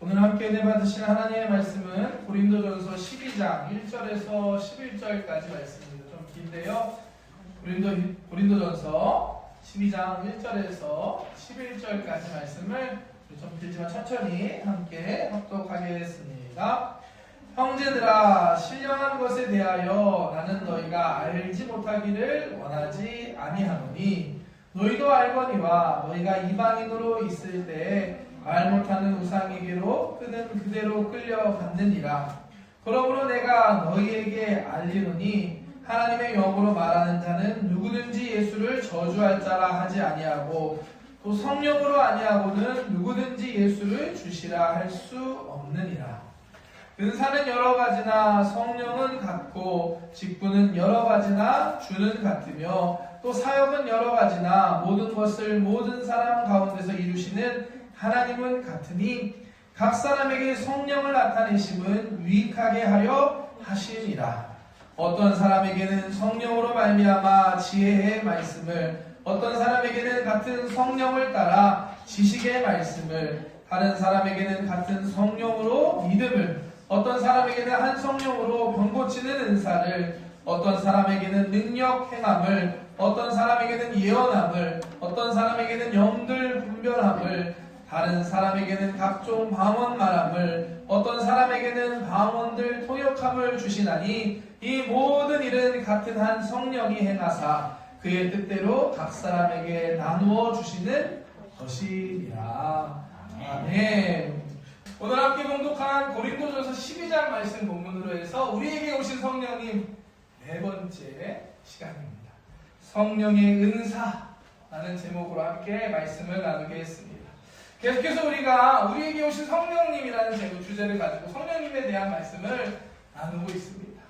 오늘 함께 은혜 받으실 하나님의 말씀은 고린도전서 12장 1절에서 11절까지 말씀입니다. 좀 긴데요. 고린도전서 12장 1절에서 11절까지 말씀을 좀 길지만 천천히 함께 합독하겠습니다. 형제들아, 신령한 것에 대하여 나는 너희가 알지 못하기를 원하지 아니하노니 너희도 알거니와 너희가 이방인으로 있을 때 말 못하는 우상에게로 끄는 그대로 끌려갔느니라. 그러므로 내가 너희에게 알리노니 하나님의 영으로 말하는 자는 누구든지 예수를 저주할 자라 하지 아니하고 또 성령으로 아니하고는 누구든지 예수를 주시라 할 수 없느니라. 은사는 여러 가지나 성령은 같고 직분은 여러 가지나 주는 같으며 또 사역은 여러 가지나 모든 것을 모든 사람 가운데서 이루시는 하나님은 같으니 각 사람에게 성령을 나타내심은 유익하게 하려 하심이라. 어떤 사람에게는 성령으로 말미암아 지혜의 말씀을, 어떤 사람에게는 같은 성령을 따라 지식의 말씀을, 다른 사람에게는 같은 성령으로 믿음을, 어떤 사람에게는 한 성령으로 병 고치는 은사를, 어떤 사람에게는 능력 행함을, 어떤 사람에게는 예언함을, 어떤 사람에게는 영들 분별함을, 다른 사람에게는 각종 방언 말함을, 어떤 사람에게는 방언들 통역함을 주시나니 이 모든 일은 같은 한 성령이 행하사 그의 뜻대로 각 사람에게 나누어 주시는 것이니라. 아멘. 오늘 함께 봉독한 고린도전서 12장 말씀 본문으로 해서 우리에게 오신 성령님 네 번째 시간입니다. 성령의 은사라는 제목으로 함께 말씀을 나누겠습니다. 계속해서 우리가 우리에게 오신 성령님이라는 제목 주제를 가지고 성령님에 대한 말씀을 나누고 있습니다.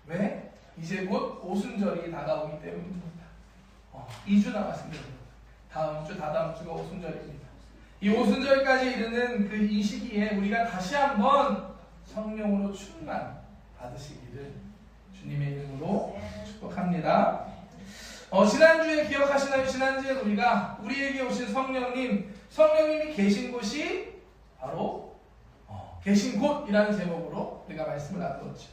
왜? 이제 곧 오순절이 다가오기 때문입니다. 2주 남았습니다. 다음 주, 다다음 주가 오순절입니다. 이 오순절까지 이르는 그 이 시기에 우리가 다시 한번 성령으로 충만 받으시기를 주님의 이름으로 축복합니다. 지난주에 기억하시나요? 지난주에 우리에게 오신 성령님이 계신 곳이 바로 계신 곳이라는 제목으로 우리가 말씀을 나누었죠.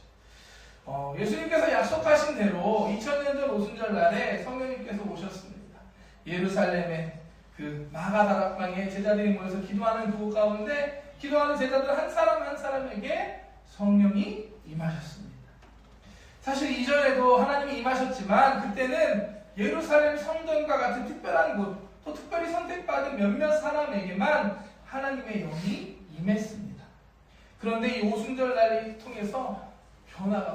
예수님께서 약속하신 대로 2000년 전 오순절 날에 성령님께서 오셨습니다. 예루살렘의 그 마가다락방에 제자들이 모여서 기도하는 그곳 가운데 기도하는 제자들 한 사람 한 사람에게 성령이 임하셨습니다. 사실 이전에도 하나님이 임하셨지만 그때는 예루살렘 성전과 같은 특별한 곳, 또 특별히 선택받은 몇몇 사람에게만 하나님의 영이 임했습니다. 그런데 이 오순절 날을 통해서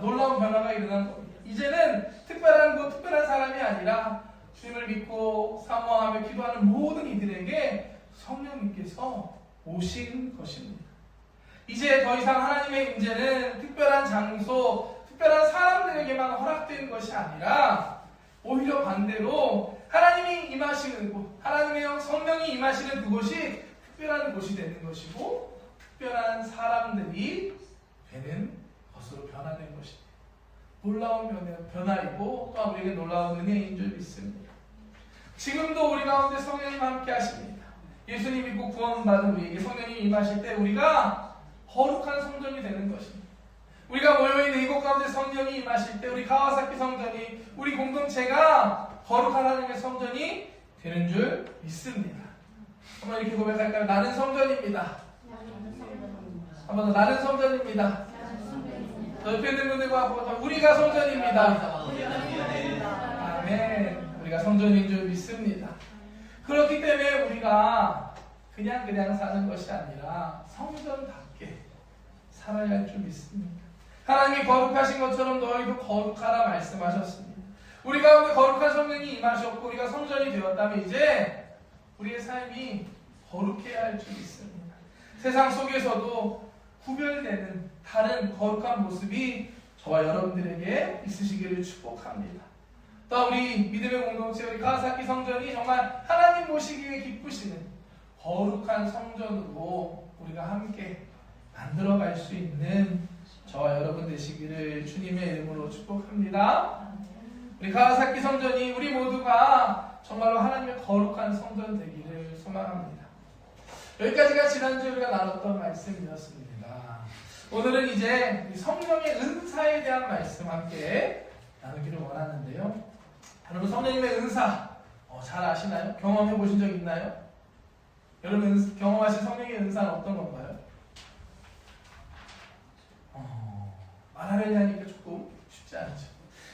놀라운 변화가 일어난 겁니다. 이제는 특별한 곳, 특별한 사람이 아니라 주님을 믿고 사모하며 기도하는 모든 이들에게 성령님께서 오신 것입니다. 이제 더 이상 하나님의 임재는 특별한 장소, 특별한 사람들에게만 허락된 것이 아니라 오히려 반대로 하나님이 임하시는 곳, 하나님의 성령이 임하시는 그곳이 특별한 곳이 되는 것이고 특별한 사람들이 되는 것으로 변화된 것입니다. 놀라운 변화이고 또한 우리에게 놀라운 은혜인 줄 믿습니다. 지금도 우리 가운데 성령님 함께 하십니다. 예수님 믿고 구원받은 우리에게 성령이 임하실 때 우리가 거룩한 성전이 되는 것입니다. 우리가 모여있는 이곳 가운데 성령이 임하실 때 우리 가와사키 성전이, 우리 공동체가 거룩한 하나님의 성전이 되는 줄 믿습니다. 한번 이렇게 고백할까요? 나는 성전입니다. 한번 더, 나는 성전입니다. 더 옆에 있는 분들과 우리가 성전입니다. 아멘. 우리가 성전인 줄 믿습니다. 그렇기 때문에 우리가 그냥 사는 것이 아니라 성전답게 살아야 할 줄 믿습니다. 하나님이 거룩하신 것처럼 너희도 거룩하라 말씀하셨습니다. 우리 가운데 거룩한 성령이 임하셨고 우리가 성전이 되었다면 이제 우리의 삶이 거룩해야 할 줄 믿습니다. 세상 속에서도 구별되는 다른 거룩한 모습이 저와 여러분들에게 있으시기를 축복합니다. 또 우리 믿음의 공동체, 우리 가와사키 성전이 정말 하나님 모시기에 기쁘시는 거룩한 성전으로 우리가 함께 만들어갈 수 있는 저와 여러분 되시기를 주님의 이름으로 축복합니다. 우리 가와사키 성전이 우리 모두가 정말로 하나님의 거룩한 성전 되기를 소망합니다. 여기까지가 지난주에 우리가 나눴던 말씀이었습니다. 오늘은 이제 성령의 은사에 대한 말씀 함께 나누기를 원하는데요. 여러분 성령님의 은사 잘 아시나요? 경험해 보신 적 있나요? 여러분 경험하신 성령의 은사는 어떤 건가요? 말하려니 하니까 조금 쉽지 않죠.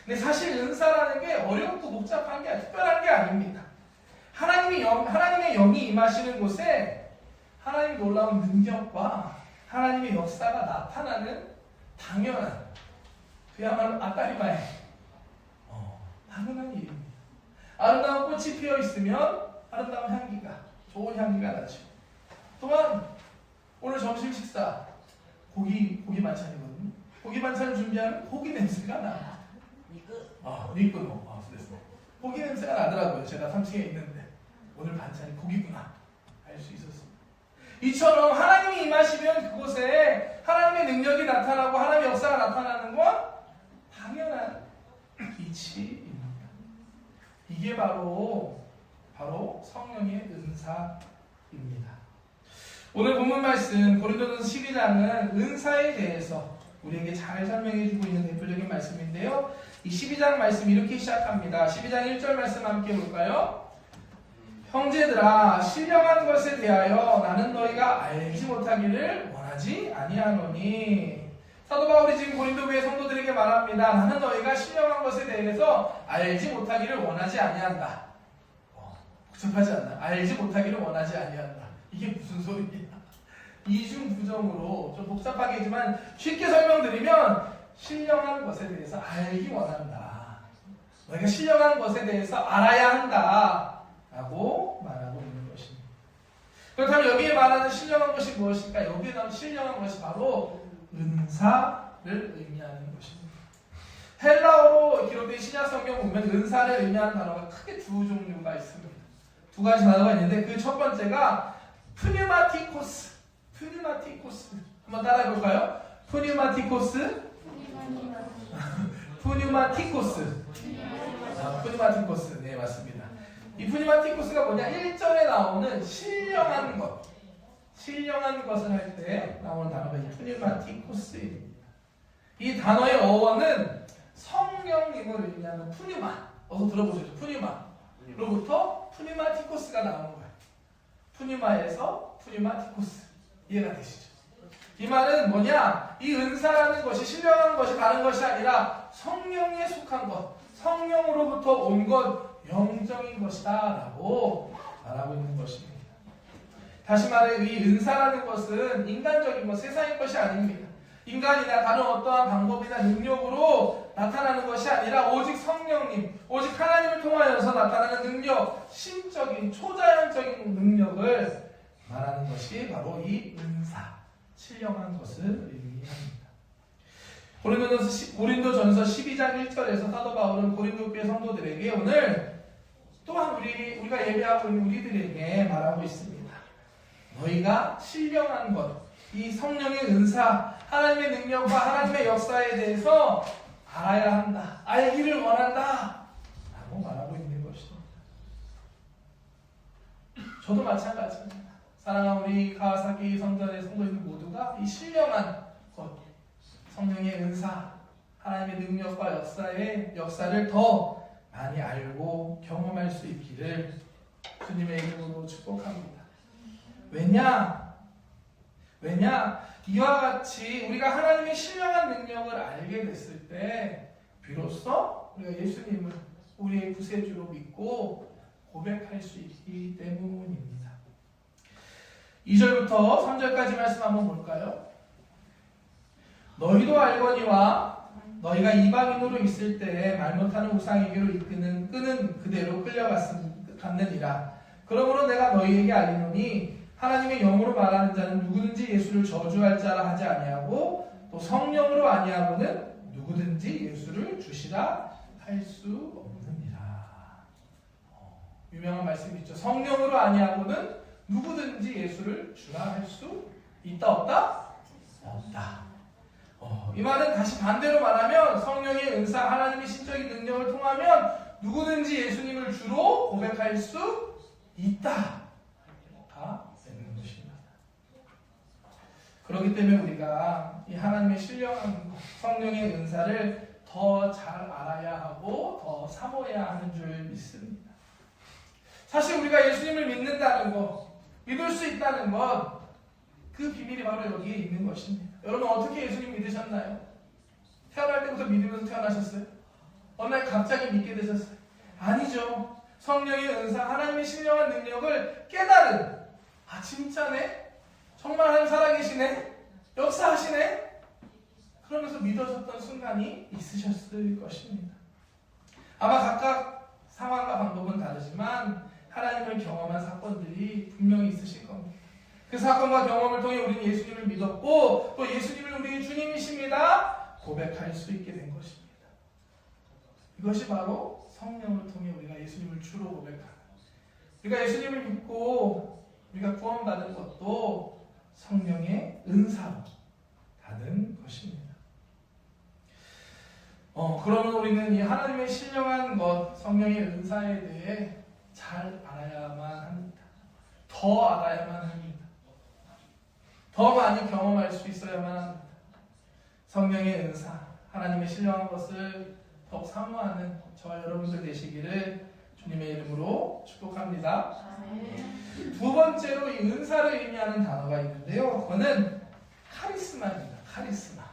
근데 사실 은사라는 게 어렵고 복잡한 게 특별한 게 아닙니다. 하나님의 영이 임하시는 곳에 하나님의 놀라운 능력과 하나님의 역사가 나타나는 당연한 그야말로 아까리마의 당연한 일입니다. 아름다운 꽃이 피어 있으면 아름다운 향기가 좋은 향기가 나죠. 또한 오늘 점심 식사 고기 반찬이거든요. 고기 반찬을 준비하면 고기 냄새가 나. 니끈. 고기 냄새가 나더라고요. 제가 3층에 있는데 오늘 반찬이 고기구나 알 수 있었습니다. 이처럼 하나님이 임하시면 그곳에 하나님의 능력이 나타나고 하나님의 역사가 나타나는 건 당연한 이치입니다. 이게 바로 성령의 은사입니다. 오늘 본문 말씀 고린도전서 12장은 은사에 대해서 우리에게 잘 설명해주고 있는 대표적인 말씀인데요. 이 12장 말씀 이렇게 시작합니다. 12장 1절 말씀 함께 볼까요? 형제들아 신령한 것에 대하여 나는 너희가 알지 못하기를 원하지 아니하노니. 사도 바울이 지금 고린도 교회 성도들에게 말합니다. 나는 너희가 신령한 것에 대해서 알지 못하기를 원하지 아니한다. 복잡하지 않나? 알지 못하기를 원하지 아니한다. 이게 무슨 소리냐? 이중부정으로 좀 복잡하게 하지만 쉽게 설명드리면 신령한 것에 대해서 알기 원한다. 너희가 신령한 것에 대해서 알아야 한다 라고 말하고 있는 것입니다. 그렇다면 여기에 말하는 신령한 것이 무엇일까? 여기에 나온 신령한 것이 바로 은사를 의미하는 것입니다. 헬라어로 기록된 신약성경 보면 은사를 의미하는 단어가 크게 두 종류가 있습니다. 두 가지 단어가 있는데 그 첫 번째가 푸뉴마티코스. 한번 따라해 볼까요? 푸뉴마티코스. 네, 맞습니다. 이 푸뉴마티코스가 뭐냐? 1절에 나오는 신령한 것을 할 때 나오는 단어가 이 푸뉴마티코스입니다. 이 단어의 어원은 성령님을 의미하는 푸뉴마. 어서 들어보시죠. 푸뉴마로부터 푸뉴마티코스가 나오는 거예요. 푸뉴마에서 푸뉴마티코스. 이해가 되시죠? 이 말은 뭐냐? 이 은사라는 것이 신령한 것이 다른 것이 아니라 성령에 속한 것, 성령으로부터 온 것, 영적인 것이다 라고 말하고 있는 것입니다. 다시 말해 이 은사라는 것은 인간적인 것, 세상의 것이 아닙니다. 인간이나 다른 어떠한 방법이나 능력으로 나타나는 것이 아니라 오직 성령님, 오직 하나님을 통하여서 나타나는 능력, 신적인 초자연적인 능력을 말하는 것이 바로 이 은사, 신령한 것을 의미합니다. 고린도전서 12장 1절에서 사도 바울은 고린도 교회 성도들에게 오늘 또한 우리가 예배하고 있는 우리들에게 말하고 있습니다. 너희가 신령한 것, 이 성령의 은사, 하나님의 능력과 하나님의 역사에 대해서 알아야 한다, 알기를 원한다 라고 말하고 있는 것입니다. 저도 마찬가지입니다. 사랑하는 우리 가와사키 성전의 성도님들 모두가 이 신령한 것, 성령의 은사, 하나님의 능력과 역사를 더 많이 알고 경험할 수 있기를 주님의 이름으로 축복합니다. 왜냐? 이와 같이 우리가 하나님의 신령한 능력을 알게 됐을 때 비로소 우리가 예수님을 우리의 구세주로 믿고 고백할 수 있기 때문입니다. 2절부터 3절까지 말씀 한번 볼까요? 너희도 알거니와 너희가 이방인으로 있을 때 말 못하는 우상에게로 끄는 그대로 끌려갔느니라. 그러므로 내가 너희에게 알리노니 하나님의 영으로 말하는 자는 누구든지 예수를 저주할 자라 하지 아니하고 또 성령으로 아니하고는 누구든지 예수를 주시라 할 수 없느니라. 유명한 말씀이 있죠. 성령으로 아니하고는 누구든지 예수를 주라 할 수 있다 없다? 없다. 이 말은 다시 반대로 말하면 성령의 은사, 하나님의 신적인 능력을 통하면 누구든지 예수님을 주로 고백할 수 있다. 다 되는 것입니다. 그렇기 때문에 우리가 이 하나님의 신령한 성령의 은사를 더 잘 알아야 하고 더 사모해야 하는 줄 믿습니다. 사실 우리가 예수님을 믿는다는 것, 믿을 수 있다는 것, 그 비밀이 바로 여기에 있는 것입니다. 여러분 어떻게 예수님 믿으셨나요? 태어날 때부터 믿으면서 태어나셨어요? 어느 날 갑자기 믿게 되셨어요? 아니죠. 성령의 은사, 하나님의 신령한 능력을 깨달은, 아 진짜네? 정말 하나님 살아계시네? 역사하시네? 그러면서 믿어졌던 순간이 있으셨을 것입니다. 아마 각각 상황과 방법은 다르지만 하나님을 경험한 사건들이 분명히 있으실 겁니다. 그 사건과 경험을 통해 우리는 예수님을 믿었고 또 예수님을 우리의 주님이십니다 고백할 수 있게 된 것입니다. 이것이 바로 성령을 통해 우리가 예수님을 주로 고백하는, 우리가 예수님을 믿고 우리가 구원받은 것도 성령의 은사로 받은 것입니다. 그러면 우리는 이 하나님의 신령한 것, 성령의 은사에 대해 잘 알아야만 합니다. 더 알아야만 합니다. 더 많이 경험할 수 있어야만 합니다. 성령의 은사, 하나님의 신령한 것을 더욱 사모하는 저와 여러분들 되시기를 주님의 이름으로 축복합니다. 두 번째로 이 은사를 의미하는 단어가 있는데요. 그거는 카리스마입니다. 카리스마.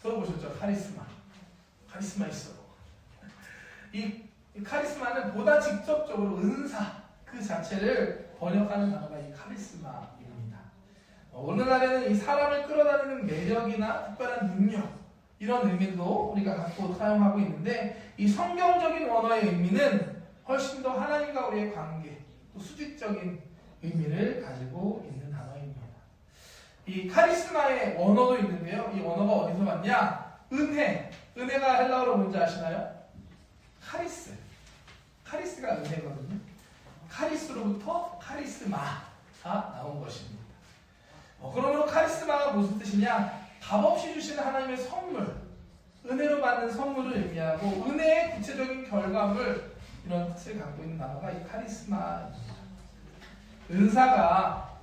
들어보셨죠? 카리스마. 카리스마 있어. 이 카리스마는 보다 직접적으로 은사 그 자체를 번역하는 단어가 이 카리스마입니다. 오늘날에는 이 사람을 끌어다니는 매력이나 특별한 능력 이런 의미도 우리가 갖고 사용하고 있는데 이 성경적인 원어의 의미는 훨씬 더 하나님과 우리의 관계, 또 수직적인 의미를 가지고 있는 단어입니다. 이 카리스마의 원어도 있는데요. 이 원어가 어디서 왔냐? 은혜. 은혜가 헬라어로 뭔지 아시나요? 카리스. 카리스가 은혜거든요. 카리스로부터 카리스마가 나온 것입니다. 그러므로 카리스마가 무슨 뜻이냐? 값없이 주시는 하나님의 선물, 은혜로 받는 선물을 의미하고 은혜의 구체적인 결과물, 이런 뜻을 갖고 있는 단어가 이 카리스마입니다. 은사가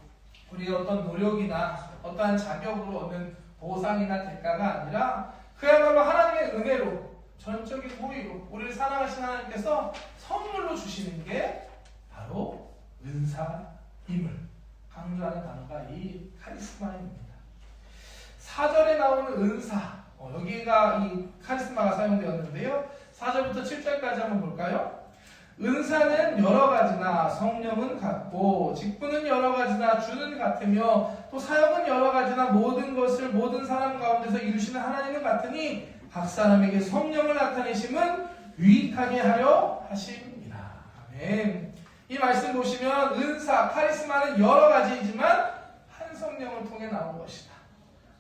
우리의 어떤 노력이나 어떠한 자격으로 얻는 보상이나 대가가 아니라 그야말로 하나님의 은혜로, 전적인 호의로 우리를 사랑하신 하나님께서 선물로 주시는 게 바로 은사임을 강조하는 단어가 이 카리스마입니다. 4절에 나오는 은사, 여기가 이 카리스마가 사용되었는데요. 4절부터 7절까지 한번 볼까요? 은사는 여러 가지나 성령은 같고 직분은 여러 가지나 주는 같으며 또 사역은 여러 가지나 모든 것을 모든 사람 가운데서 이루시는 하나님은 같으니 각 사람에게 성령을 나타내심은 유익하게 하려 하심이라. 아멘. 이 말씀 보시면 은사, 카리스마는 여러 가지이지만 한 성령을 통해 나온 것이다.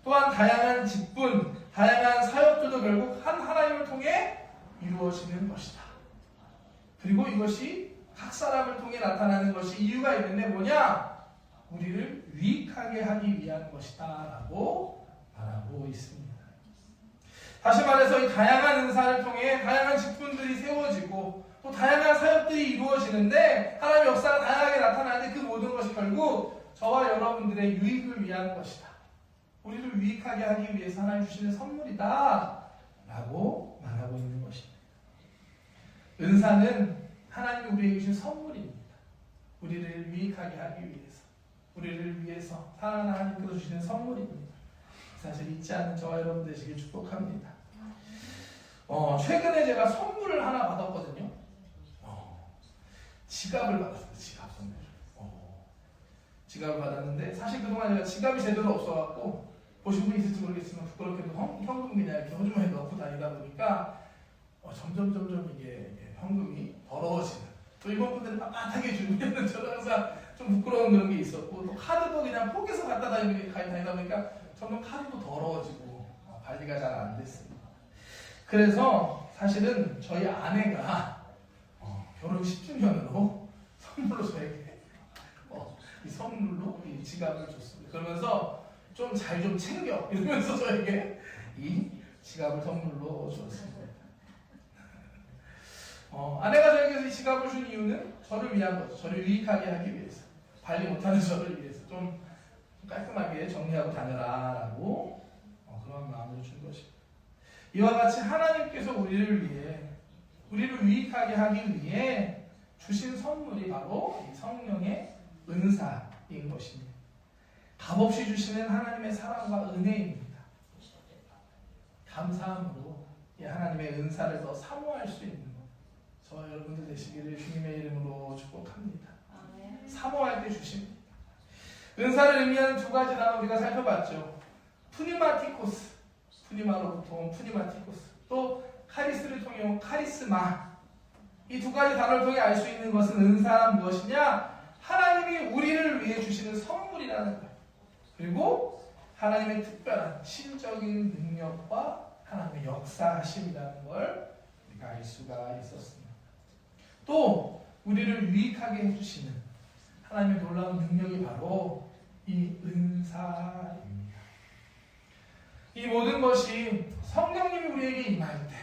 또한 다양한 직분, 다양한 사역들도 결국 한 하나님을 통해 이루어지는 것이다. 그리고 이것이 각 사람을 통해 나타나는 것이 이유가 있는데 뭐냐? 우리를 유익하게 하기 위한 것이다 라고 말하고 있습니다. 다시 말해서 이 다양한 은사를 통해 다양한 직분들이 세워지고 또 다양한 사역들이 이루어지는데 하나님의 역사가 다양하게 나타나는데 그 모든 것이 결국 저와 여러분들의 유익을 위한 것이다. 우리를 유익하게 하기 위해서 하나님 주시는 선물이다 라고 말하고 있는 것입니다. 은사는 하나님이 우리에게 주신 선물입니다. 우리를 유익하게 하기 위해서, 우리를 위해서 사랑하는 하나님께서 주시는 선물입니다. 사실 잊지 않는 저와 여러분 되시길 축복합니다. 최근에 제가 선물을 하나 받았거든요. 지갑을 받았어요. 지갑 선물. 지갑을 받았는데 사실 그동안 제가 지갑이 제대로 없어갖고 보신 분 있을지 모르겠지만 부끄럽게도 현금 그냥 이렇게 호주머니에 넣고 다니다 보니까 점점 이게 현금이 더러워지는, 또 일본 분들은 빳빳하게 주면 저는 항상 좀 부끄러운 그런 게 있었고 또 카드도 그냥 포개서 갖다 다니다 보니까 점점 카드도 더러워지고 관리가 잘 안 됐습니다. 그래서 사실은 저희 아내가 결혼 10주년으로 선물로 저에게 이 선물로 이 지갑을 줬습니다. 그러면서 좀 잘 좀 챙겨 이러면서 저에게 이 지갑을 선물로 줬습니다. 아내가 저에게 이 지갑을 준 이유는 저를 위한 거죠. 저를 유익하게 하기 위해서, 관리 못하는 저를 위해서 좀 깔끔하게 정리하고 다녀라라고 그런 마음을 준 것입니다. 이와 같이 하나님께서 우리를 유익하게 하기 위해 주신 선물이 바로 이 성령의 은사인 것입니다. 값없이 주시는 하나님의 사랑과 은혜입니다. 감사함으로 이 하나님의 은사를 더 사모할 수 있는 것, 저와 여러분들 되시기를 주님의 이름으로 축복합니다. 사모할 때 주십니다. 은사를 의미하는 두 가지 단어 우리가 살펴봤죠. 푸니마티코스, 푸니마로부터 온 푸니마티코스, 또 카리스를 통해 온 카리스마. 이 두 가지 단어를 통해 알 수 있는 것은 은사란 무엇이냐? 하나님이 우리를 위해 주시는 선물이라는 거예요. 그리고 하나님의 특별한 신적인 능력과 하나님의 역사하심이라는 걸 우리가 알 수가 있었습니다. 또 우리를 유익하게 해주시는 하나님의 놀라운 능력이 바로 이 은사입니다. 이 모든 것이 성령님이 우리에게 임할 때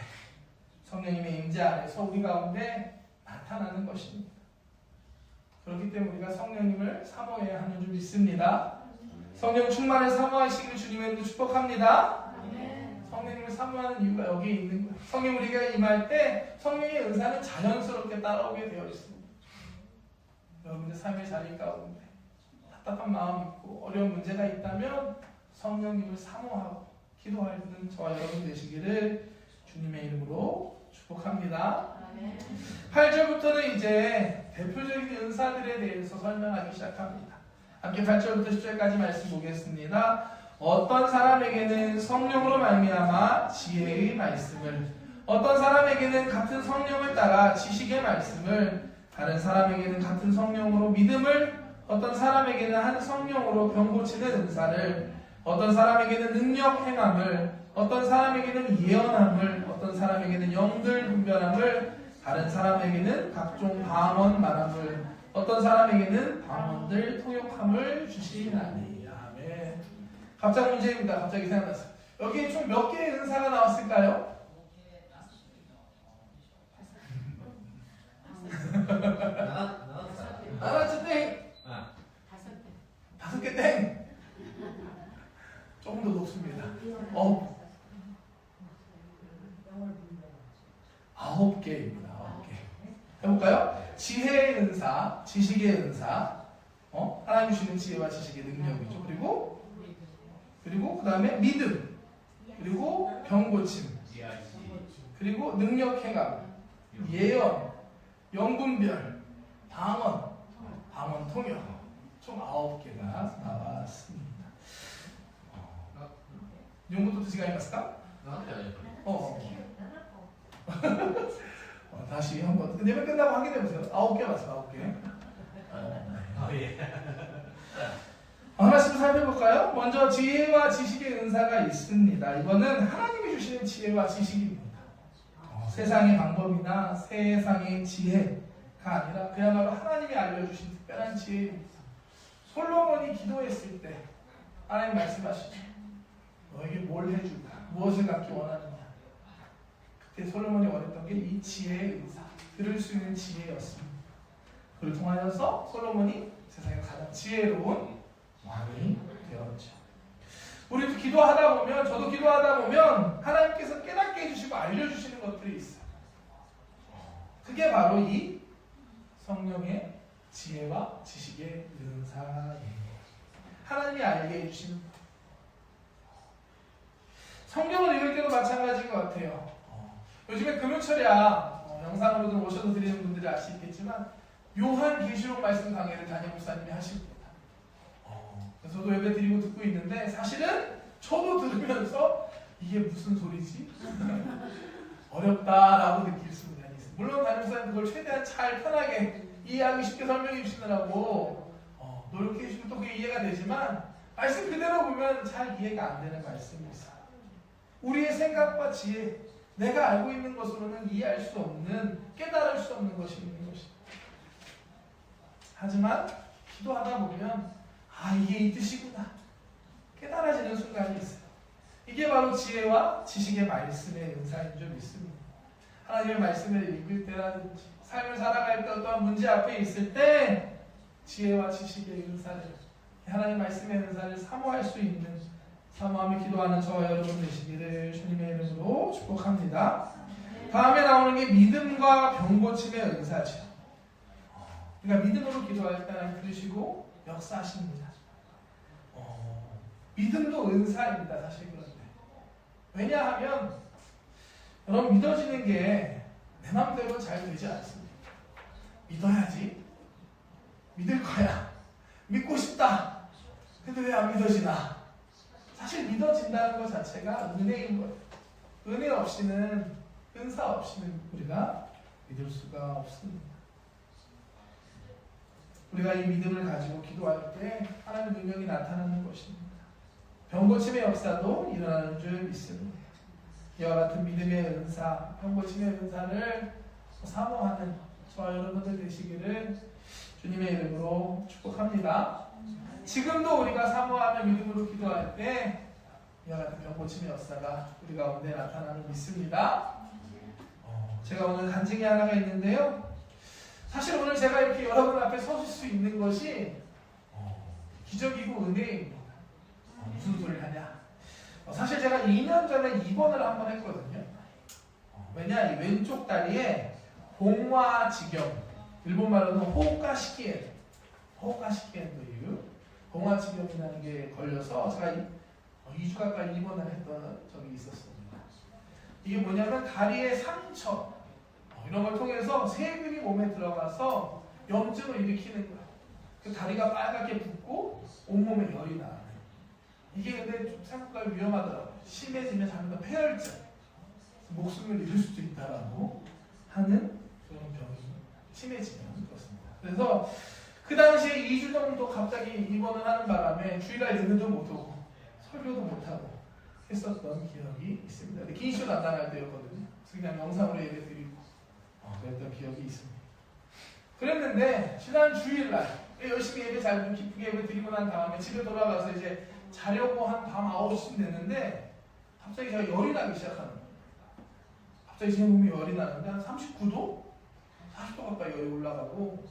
성령님의 임재 안에서 우리 가운데 나타나는 것입니다. 그렇기 때문에 우리가 성령님을 사모해야 하는 줄 믿습니다. 성령 충만을 사모하시기를 주님의 이름으로 축복합니다. 성령님을 사모하는 이유가 여기에 있는 거예요. 성령 우리가 임할 때 성령의 은사는 자연스럽게 따라오게 되어 있습니다. 여러분의 삶의 자리 가운데 답답한 마음이 있고 어려운 문제가 있다면 성령님을 사모하고 기도하는 저와 여러분 되시기를 주님의 이름으로 축복합니다. 8절부터는 이제 대표적인 은사들에 대해서 설명하기 시작합니다. 함께 8절부터 10절까지 말씀 보겠습니다. 어떤 사람에게는 성령으로 말미암아 지혜의 말씀을, 어떤 사람에게는 같은 성령을 따라 지식의 말씀을, 다른 사람에게는 같은 성령으로 믿음을, 어떤 사람에게는 한 성령으로 병 고치는 은사를, 어떤 사람에게는 능력 행함을, 어떤 사람에게는 예언함을, 어떤 사람에게는 영들 분별함을, 다른 사람에게는 각종 방언 말함을, 어떤 사람에게는 방언들 통역함을 주시나니. 아멘. 갑작 문제입니다. 갑자기 생각났어요. 여기 총 몇 개의 은사가 나왔을까요? 나왔죠 땡. 5개 땡. 조금 더 높습니다. 9개입니다. 9개. 해볼까요? 지혜의 은사, 지식의 은사, 하나님 주시는 지혜와 지식의 능력이죠. 그리고 그 다음에 믿음, 그리고 병고침, 그리고 능력 행함, 예언, 영분별, 방언 통역, 총 9개가 나왔습니다. 日本語と違いますか? 다시 한번 예배 끝나고 확인해 보세요. 9개 맞습니다. 9개. 하나씩 살펴볼까요? 먼저 지혜와 지식의 은사가 있습니다. 이거는 하나님이 주시는 지혜와 지식입니다. 세상의 방법이나 세상의 지혜가 아니라 그야말로 하나님이 알려주신 특별한 지혜입니다. 솔로몬이 기도했을 때 하나님 말씀하시죠. 너에게 뭘 해줄까? 무엇을 갖기 원하느냐? 그때 솔로몬이 원했던 게 이 지혜의 은사, 들을 수 있는 지혜였습니다. 그를 통하여서 솔로몬이 세상에 가장 지혜로운 왕이 되었죠. 우리도 기도하다 보면, 저도 기도하다 보면 하나님께서 깨닫게 해주시고 알려주시는 것들이 있어요. 그게 바로 이 성령의 지혜와 지식의 은사예요. 하나님이 알게 해주시는 것. 성경을 읽을 때도 마찬가지인 것 같아요. 요즘에 금요철야 영상으로도 오셔서 드리는 분들이 아시겠지만 요한계시록 말씀 강의를 담임 목사님이 하십니다. 그래서 저도 예배 드리고 듣고 있는데 사실은 저도 들으면서 이게 무슨 소리지? 어렵다라고 느낄 수가 있어요. 물론 담임 목사님 그걸 최대한 잘 편하게 이해하기 쉽게 설명해 주시느라고 노력해 주시면 또 그게 이해가 되지만 말씀 그대로 보면 잘 이해가 안 되는 말씀이 있어요. 우리의 생각과 지혜, 내가 알고 있는 것으로는 이해할 수 없는, 깨달을 수 없는 것이 있는 것입니다. 하지만 기도하다 보면 이게 이 뜻이구나 깨달아지는 순간이 있어요. 이게 바로 지혜와 지식의 말씀의 은사인 줄 믿습니다. 하나님의 말씀을 읽을 때라든지 삶을 살아갈 때 어떠한 문제 앞에 있을 때 지혜와 지식의 은사를 하나님 말씀의 은사를 사모할 수 있는 사모하며 기도하는 저와 여러분 되시기를 주님의 이름으로 축복합니다. 다음에 나오는 게 믿음과 병고침의 은사죠. 그러니까 믿음으로 기도할 때 하나님 들으시고 역사하십니다. 믿음도 은사입니다. 사실 그런데 왜냐하면 여러분 믿어지는 게 내 마음대로 잘 되지 않습니다. 믿어야지. 믿을 거야. 믿고 싶다. 근데 왜 안 믿어지나? 사실 믿어진다는 것 자체가 은혜인 거예요. 은혜 없이는, 은사 없이는 우리가 믿을 수가 없습니다. 우리가 이 믿음을 가지고 기도할 때 하나님의 능력이 나타나는 것입니다. 병고침의 역사도 일어나는 줄 믿습니다. 이와 같은 믿음의 은사, 병고침의 은사를 사모하는 저와 여러분들 되시기를 주님의 이름으로 축복합니다. 지금도 우리가 사모하며 믿음으로 기도할 때 이와 같은 병고침의 역사가 우리 가운데 나타나는 믿습니다. 제가 오늘 간증이 하나가 있는데요. 사실 오늘 제가 이렇게 여러분 앞에 서실 수 있는 것이 기적이고 은혜입니다. 무슨 소리를 하냐? 사실 제가 2년 전에 입원을 한번 했거든요. 왜냐? 이 왼쪽 다리에 봉화지경, 일본말로는 호우카시키엔도유, 봉화지경이라는 게 걸려서 제가 2주 가까이 입원을 했던 적이 있었습니다. 이게 뭐냐면 다리에 상처 이런 걸 통해서 세균이 몸에 들어가서 염증을 일으키는 거예요. 그 다리가 빨갛게 붓고 온몸에 열이 나요. 이게 근데 좀 생각보다 위험하더라고요. 심해지면 잘못하면 폐혈증, 목숨을 잃을 수도 있다라고 하는 그런 병이 심해지면 그렇습니다. 그래서 그 당시에 2주 정도 갑자기 입원을 하는 바람에 주일날 예배도 못하고 설교도 못하고 했었던 기억이 있습니다. 근데 긴 시간 나갈 때였거든요. 그래서 그냥 영상으로 예배 드리고 그랬던 기억이 있습니다. 그랬는데 지난 주일날 열심히 예배 잘 기쁘게 예배 드리고 난 다음에 집에 돌아가서 이제 자려고 한 밤 9시쯤 됐는데 갑자기 제가 열이 나기 시작하는 거예요. 갑자기 제 몸이 열이 나는데 한 39도? 40도 가까이 열이 올라가고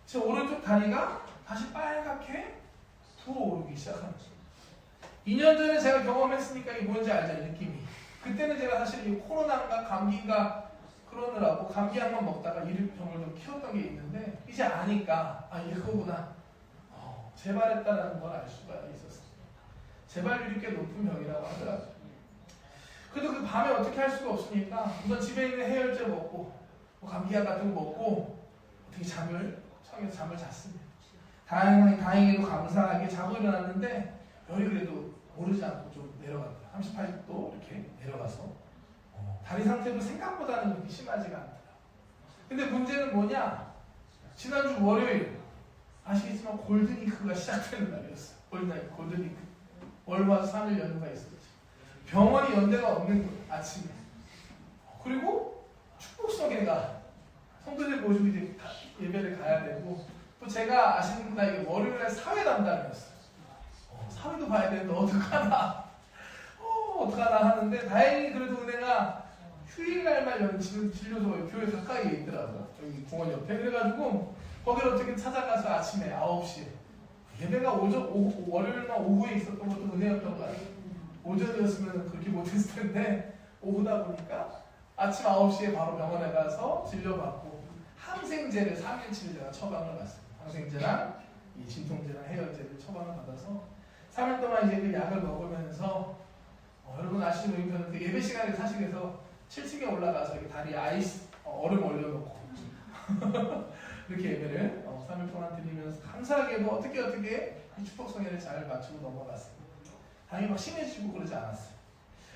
제 오른쪽 다리가 다시 빨갛게 부어오르기 시작하는 거예요. 2년 전에 제가 경험했으니까 이게 뭔지 알잖아요, 느낌이. 그때는 제가 사실 이 코로나인가 감기인가 그러느라고 감기 한 번 먹다가 이륙병을 좀 키웠던 게 있는데 이제 아니까 이게 그거구나. 재발했다는 걸 알 수가 있었어요. 재발률이 꽤 높은 병이라고 하더라고요. 그래도 그 밤에 어떻게 할 수가 없으니까 우선 집에 있는 해열제 먹고 감기약 같은 거 먹고 어떻게 청에서 잠을 잤습니다. 다행히도 감사하게 자고 일어났는데 열이 그래도 오르지 않고 좀 내려갔어요. 38도 이렇게 내려가서 다리 상태도 생각보다는 그렇게 심하지가 않더라고요. 근데 문제는 뭐냐? 지난주 월요일 아시겠지만 골든위크가 시작되는 날이었어요. 골든위크. 월화 3일 연휴가 있었죠. 병원이 연대가 없는 거예요. 아침에. 그리고 축복성회가 성도들 모시고 이제 예배를 가야 되고 또 제가 아시는 분다 이게 월요일에 사회 담당이었어요. 사회도 봐야 되는데 어떡하나 하는데 다행히 그래도 은혜가 휴일날만 진료소 교회 가까이에 있더라고요. 여기 공원 옆에. 그래가지고 거기를 어떻게 찾아가서 아침에 9시에 예배가 월요일날 오후에 있었던 것도 은혜였던 거 같아요. 오전이었으면 그렇게 못했을 텐데 오후다 보니까 아침 9시에 바로 병원에 가서 진료받고 항생제를 3일치를 제가 처방을 받습니다. 항생제랑 이 진통제랑 해열제를 처방을 받아서 3일 동안 이제 그 약을 먹으면서 여러분 아시는 저는 그 예배 시간에 사실에서 7층에 올라가서 이렇게 다리에 얼음 올려놓고 이렇게 예배를 3일 동안 드리면서 감사하게도 어떻게 이 축복성회를 잘 마치고 넘어갔습니다. 다행히 막 심해지고 그러지 않았어요.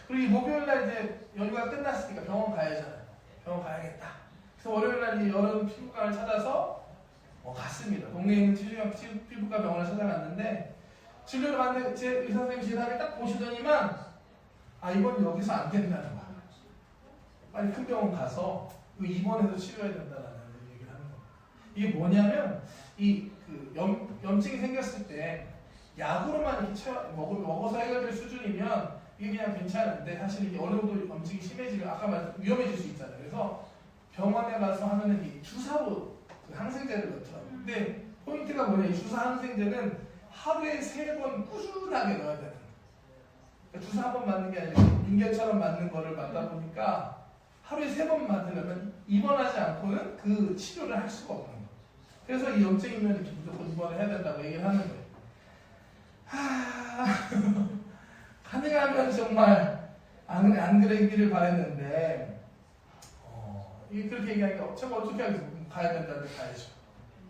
그리고 이 목요일날 이제 연휴가 끝났으니까 병원 가야잖아요. 병원 가야겠다. 그래서 월요일날 이 여름 피부과를 찾아서 갔습니다. 동네에 있는 피부과 병원을 찾아갔는데 진료를 받는데 제 의사 선생님이 제 다리를 딱 보시더니만 이건 여기서 안 된다는 거야. 빨리 큰 병원 가서 입원해서 치료해야 된다는 얘기를 하는 거예요. 이게 뭐냐면 염증이 생겼을 때 약으로만 이렇게 먹어서 해결될 수준이면 이게 그냥 괜찮은데 사실 이게 어느 정도 염증이 심해지면 아까 말했던 위험해질 수 있잖아요. 그래서 병원에 가서 하면은 이 주사로 그 항생제를 넣더라고요. 근데 포인트가 뭐냐? 이 주사 항생제는 하루에 3번 꾸준하게 넣어야 되는 거예요. 그러니까 주사 한 번 맞는 게 아니라 인결처럼 맞는 거를 맞다 보니까 하루에 3번 맞으려면 입원하지 않고는 그 치료를 할 수가 없는 거예요. 그래서 이 염증이면 무조건 입원을 해야 된다고 얘기를 하는 거예요. 가능하면 정말 안 그러기를 바랬는데 이게 그렇게 얘기하니까 제가 어떻게 하겠어요? 가야 된다는데 가야죠.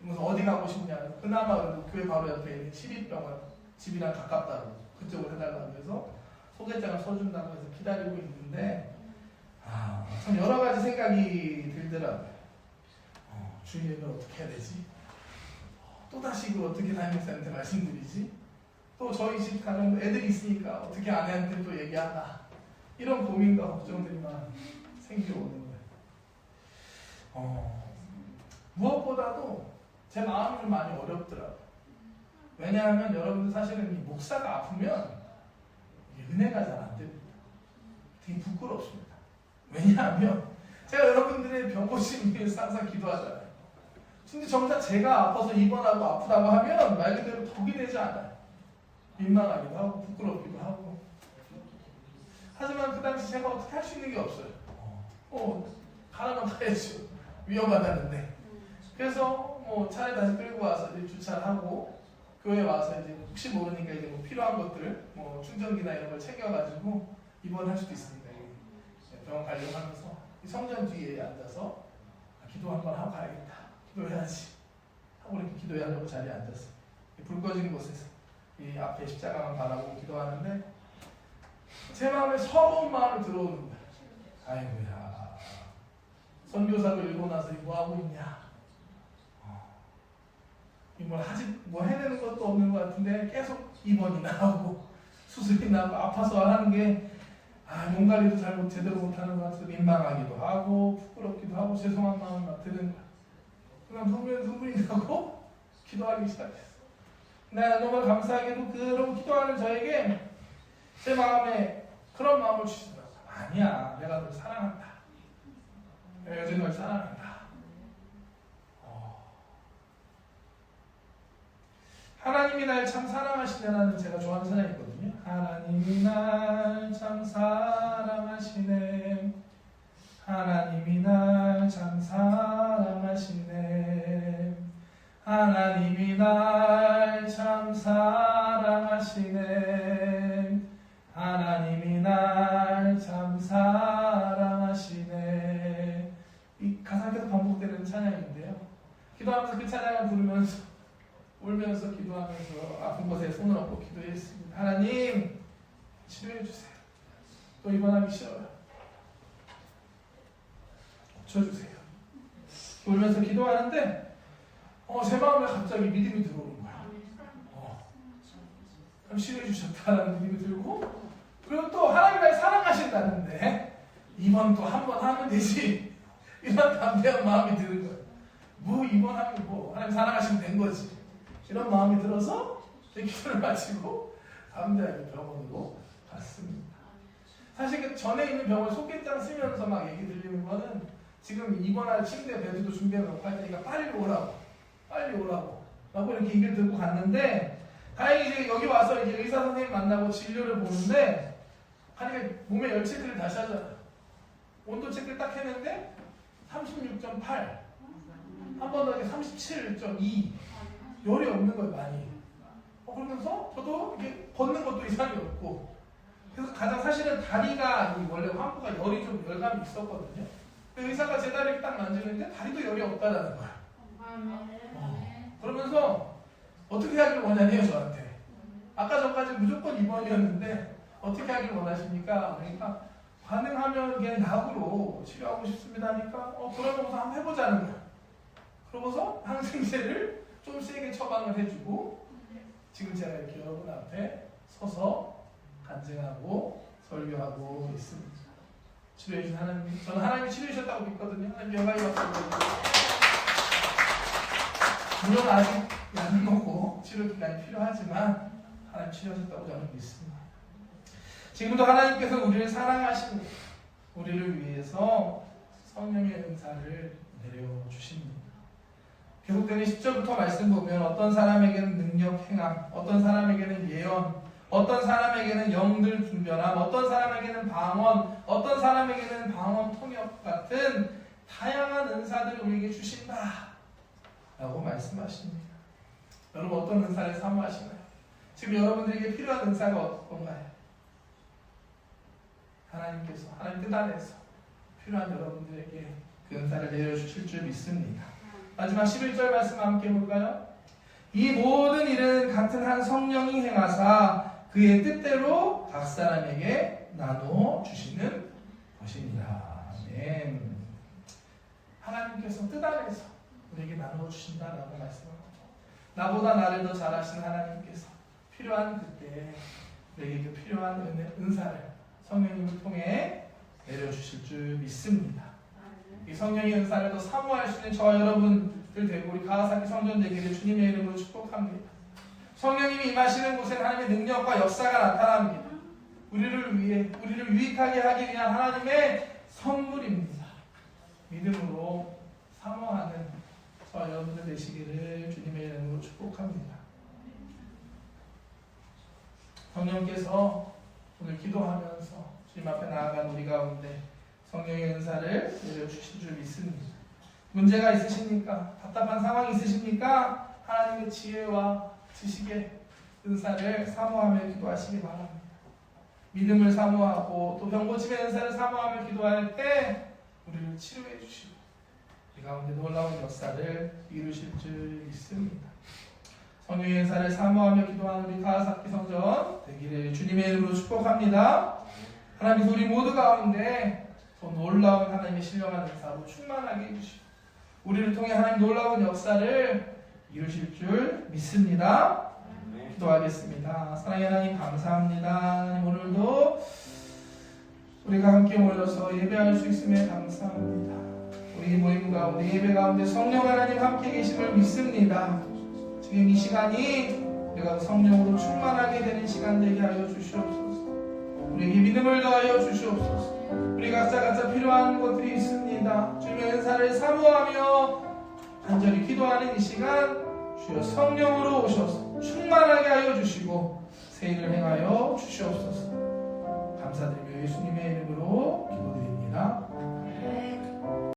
무슨 어디 가고 싶냐? 그나마 교회 바로 옆에 있는 시립병원 집이랑 가깝다고 그쪽으로 해달라고 해서 소개장을 써준다고 해서 기다리고 있는데 참 여러 가지 생각이 들더라고요. 주일을 어떻게 해야 되지? 또다시 이걸 어떻게 담임목사님한테 말씀드리지? 또 저희 집 가정 애들이 있으니까 어떻게 아내한테 또 얘기하나? 이런 고민과 걱정들이만 생겨오는 거예요. 무엇보다도 제 마음이 좀 많이 어렵더라고요. 왜냐하면 여러분들 사실은 이 목사가 아프면 은혜가 잘 안 됩니다. 되게 부끄럽습니다. 왜냐하면 제가 여러분들의 병 고치기 위해서 항상 기도하잖아요. 근데 정작 제가 아파서 입원하고 아프다고 하면 말 그대로 덕이 되지 않아요. 민망하기도 하고 부끄럽기도 하고. 하지만 그 당시 제가 어떻게 할 수 있는 게 없어요. 가라면 가야죠. 위험하다는데. 그래서 차에 다시 끌고 와서 이제 주차를 하고 교회 와서 이제 혹시 모르니까 이제 필요한 것들 충전기나 이런 걸 챙겨가지고 입원할 수도 있으니까 병원 가려고 하면서 성전 뒤에 앉아서 기도 한번 하고 가야겠다. 기도해야지. 하고 이렇게 기도하려고 자리에 앉았어요. 불 꺼진 곳에서 이 앞에 십자가만 바라보고 기도하는데 제 마음에 서러운 마음이 들어오는 거예요. 아이고야. 선교사로 일고 나서 뭐 하고 있냐. 뭐 해내는 것도 없는 것 같은데 계속 입원이나 하고 수술이나 하고 아파서 하는 게 몸 관리도 제대로 못하는 것 같아서 민망하기도 하고 부끄럽기도 하고 죄송한 마음이 막 드는 거야. 그냥 눈물이 나고 기도하기 시작했어. 나 정말 감사하게도 그런 기도하는 저에게 제 마음에 그런 마음을 주시더라고요. 아니야, 내가 널 사랑한다. 내가 여전히 널 사랑한다. 하나님이 날 참 사랑하시네라는 제가 좋아하는 찬양이 있거든요. 하나님이 날 참 사랑하시네. 하나님이 날 참 사랑하시네. 하나님이 날 참 사랑하시네. 하나님이 날 참 사랑하시네. 이 가사가 계속 반복되는 찬양인데요. 기도하면서 그 찬양을 부르면서 울면서 기도하면서 아픈 곳에 손을 얹고 기도했습니다. 하나님 치료해 주세요. 또 입원하기 싫어요. 고쳐주세요. 울면서 기도하는데 제 마음에 갑자기 믿음이 들어오는 거야. 치료해 주셨다라는 믿음이 들고 그리고 또 하나님 날 사랑하신다는데 입원 또 한 번 하면 되지. 이런 담대한 마음이 드는 거예요. 뭐 입원하면 뭐 하나님 사랑하시면 된 거지. 이런 마음이 들어서 제 기도를 마치고 담대하게 병원으로 갔습니다. 사실 그 전에 있는 병원 소개장 쓰면서 막 얘기 들리는 거는 지금 입원할 침대 베드도 준비해 놓고 할 테니까 빨리 오라고 라고 이렇게 얘기를 듣고 갔는데 다행히 이제 여기 와서 이제 의사 선생님 만나고 진료를 보는데 하니까 몸에 열 체크를 다시 하잖아요. 온도 체크를 딱 했는데 36.8 한 번 더 37.2 열이 없는 거예요, 많이. 그러면서 저도 이게 걷는 것도 이상이 없고 그래서 가장 사실은 다리가 원래 환부가 열이 좀 열감이 있었거든요. 의사가 제 다리를 딱 만지는데 다리도 열이 없다라는 거야. 그러면서 어떻게 하길 원하네요, 저한테. 아까 전까지 무조건 입원이었는데 어떻게 하길 원하십니까? 그러니까 가능하면 그냥 약으로 치료하고 싶습니다 하니까 그러면서 한번 해보자는 거야. 그러고서 항생제를 좀 세게 처방을 해주고 지금 제가 이렇게 여러분 앞에 서서 간증하고 설교하고 있습니다. 치료해주신 하나님, 저는 하나님이 치료해주셨다고 믿거든요. 하나님 영광이 받습니다. 물론 아직 약은 먹고 치료 기간이 필요하지만 하나님 치료하셨다고 저는 믿습니다. 지금도 하나님께서 우리를 사랑하시고 우리를 위해서 성령의 은사를 내려주십니다. 계속되는 10절부터 말씀 보면 어떤 사람에게는 능력 행함, 어떤 사람에게는 예언, 어떤 사람에게는 영들 분별함, 어떤 사람에게는 방언, 어떤 사람에게는 방언 통역 같은 다양한 은사들을 우리에게 주신다 라고 말씀하십니다. 여러분 어떤 은사를 사모하시나요? 지금 여러분들에게 필요한 은사가 어떤가요? 하나님께서 하나님 뜻 안에서 필요한 여러분들에게 그 은사를 내려주실 줄 믿습니다. 마지막 11절 말씀 함께 볼까요? 이 모든 일은 같은 한 성령이 행하사 그의 뜻대로 각 사람에게 나누어 주시는 것입니다. 아멘. 하나님께서 뜻 안에서 우리에게 나누어 주신다라고 말씀합니다. 나보다 나를 더 잘하신 하나님께서 필요한 그때 우리에게 그 필요한 은사를 성령님을 통해 내려주실 줄 믿습니다. 이 성령의 은사를 더 사모할 수 있는 저와 여러분들 되고 우리 가와사키 성전 되기를 주님의 이름으로 축복합니다. 성령님이 임하시는 곳에 하나님의 능력과 역사가 나타납니다. 우리를 위해 우리를 유익하게 하기 위한 하나님의 선물입니다. 믿음으로 사모하는 저와 여러분들 되시기를 주님의 이름으로 축복합니다. 성령께서 오늘 기도하면서 주님 앞에 나아간 우리 가운데 성령의 은사를 내려주실 줄 믿습니다. 문제가 있으십니까? 답답한 상황이 있으십니까? 하나님의 지혜와 지식의 은사를 사모하며 기도하시기 바랍니다. 믿음을 사모하고 또 병고침의 은사를 사모하며 기도할 때 우리를 치료해 주시고 우리 가운데 놀라운 역사를 이루실 줄 믿습니다. 성령의 은사를 사모하며 기도하는 우리 가와사키 성전 되기를 주님의 이름으로 축복합니다. 하나님 우리 모두 가운데 더 놀라운 하나님의 신령한 은사로 충만하게 해주시고 우리를 통해 하나님 놀라운 역사를 이루실 줄 믿습니다. 기도하겠습니다. 사랑의 하나님 감사합니다. 하나님 오늘도 우리가 함께 모여서 예배할 수 있음에 감사합니다. 우리 모임 가운데 예배 가운데 성령 하나님 함께 계심을 믿습니다. 지금 이 시간이 우리가 성령으로 충만하게 되는 시간 되게 하여 주시옵소서. 우리에게 믿음을 더하여 주시옵소서. 우리 각자 필요한 것들이 있습니다. 주님의 은사를 사모하며 간절히 기도하는 이 시간 주여 성령으로 오셔서 충만하게 하여 주시고 새 일을 행하여 주시옵소서. 감사드리며 예수님의 이름으로 기도드립니다.